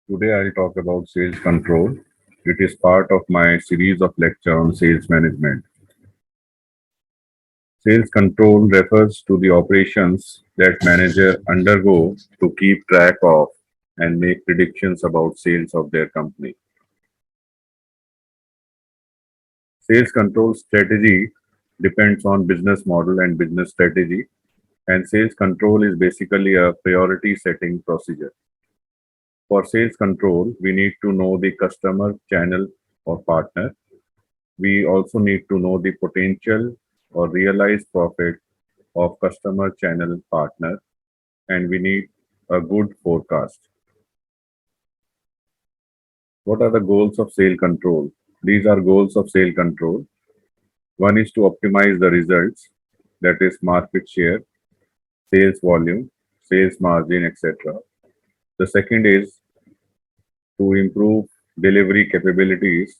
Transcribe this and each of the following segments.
Today I'll talk about sales control. It is part of my series of lecture on sales management. Sales control refers to the operations that manager undergo to keep track of and make predictions about sales of their company. Sales control strategy depends on business model and business strategy, and sales control is basically a priority setting procedure. For sales control, we need to know the customer, channel, or partner. We also need to know the potential or realized profit of customer, channel, partner, and we need a good forecast. What are the goals of sale control? These are goals of sale control. One is to optimize the results, that is market share, sales volume, sales margin, etc. The second is to improve delivery capabilities.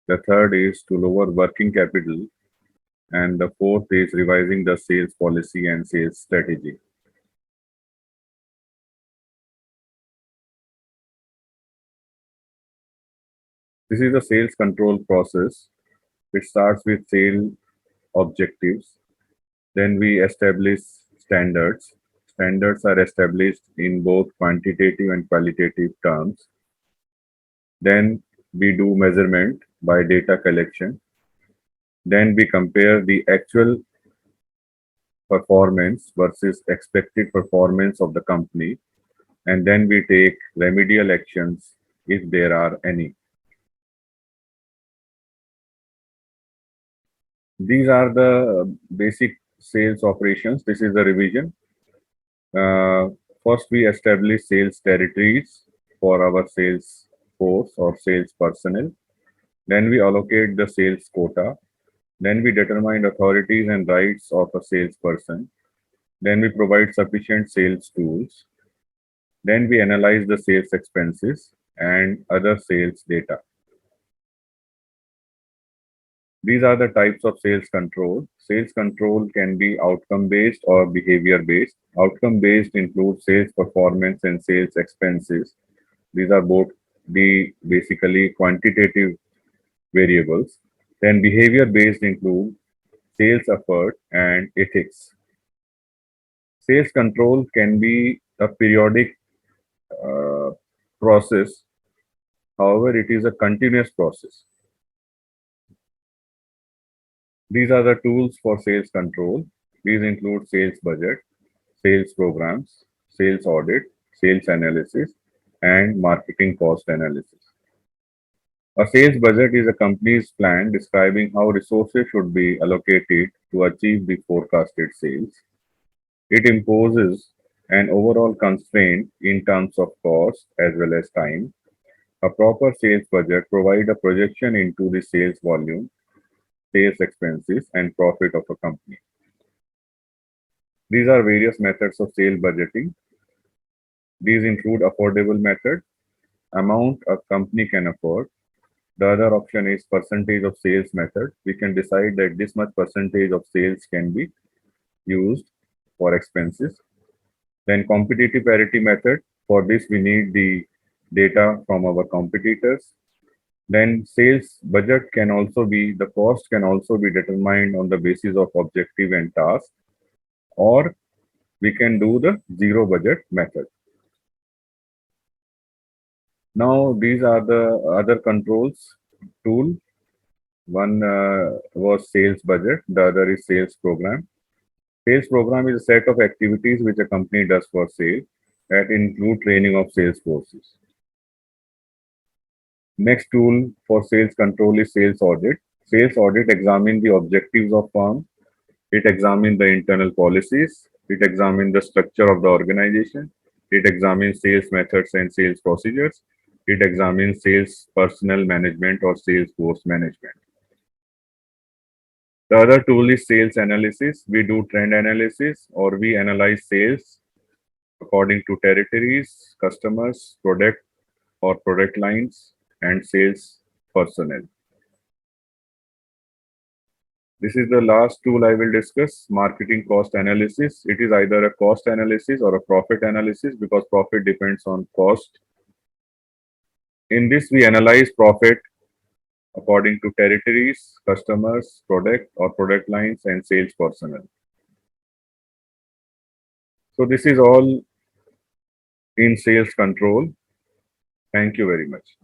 The third is to lower working capital. And the fourth is revising the sales policy and sales strategy. This is the sales control process. It starts with sale objectives. Then we establish standards. Standards are established in both quantitative and qualitative terms. Then we do measurement by data collection. Then we compare the actual performance versus expected performance of the company. And then we take remedial actions if there are any. These are the basic sales operations. This is the revision. First, we establish sales territories for our sales force or sales personnel. Then we allocate the sales quota. Then we determine authorities and rights of a salesperson. Then we provide sufficient sales tools. Then we analyze the sales expenses and other sales data. These are the types of sales control. Sales control can be outcome based or behavior based. Outcome based includes sales performance and sales expenses. These are both the basically quantitative variables. Then behavior based include sales effort and ethics. Sales control can be a periodic uh, process. However, it is a continuous process. These are the tools for sales control. These include sales budget, sales programs, sales audit, sales analysis, and marketing cost analysis. A sales budget is a company's plan describing how resources should be allocated to achieve the forecasted sales. It imposes an overall constraint in terms of cost as well as time. A proper sales budget provides a projection into the sales volume, sales expenses, and profit of a company. These are various methods of sale budgeting. These include affordable method, amount a company can afford. The other option is percentage of sales method. We can decide that this much percentage of sales can be used for expenses. Then competitive parity method. For this, we need the data from our competitors. Then sales budget can also be, the cost can also be determined on the basis of objective and task, or we can do the zero budget method. Now, these are the other controls tool. One was sales budget, the other is sales program. Sales program is a set of activities which a company does for sale that include training of sales forces. Next tool for sales control is sales audit. Sales audit examines the objectives of firm. It examines the internal policies. It examines the structure of the organization. It examines sales methods and sales procedures. It examines sales personnel management or sales force management. The other tool is sales analysis. We do trend analysis or we analyze sales according to territories, customers, product or product lines, and sales personnel. This is the last tool I will discuss, marketing cost analysis. It is either a cost analysis or a profit analysis because profit depends on cost. In this, we analyze profit according to territories, customers, product or product lines, and sales personnel. So this is all in sales control. Thank you very much.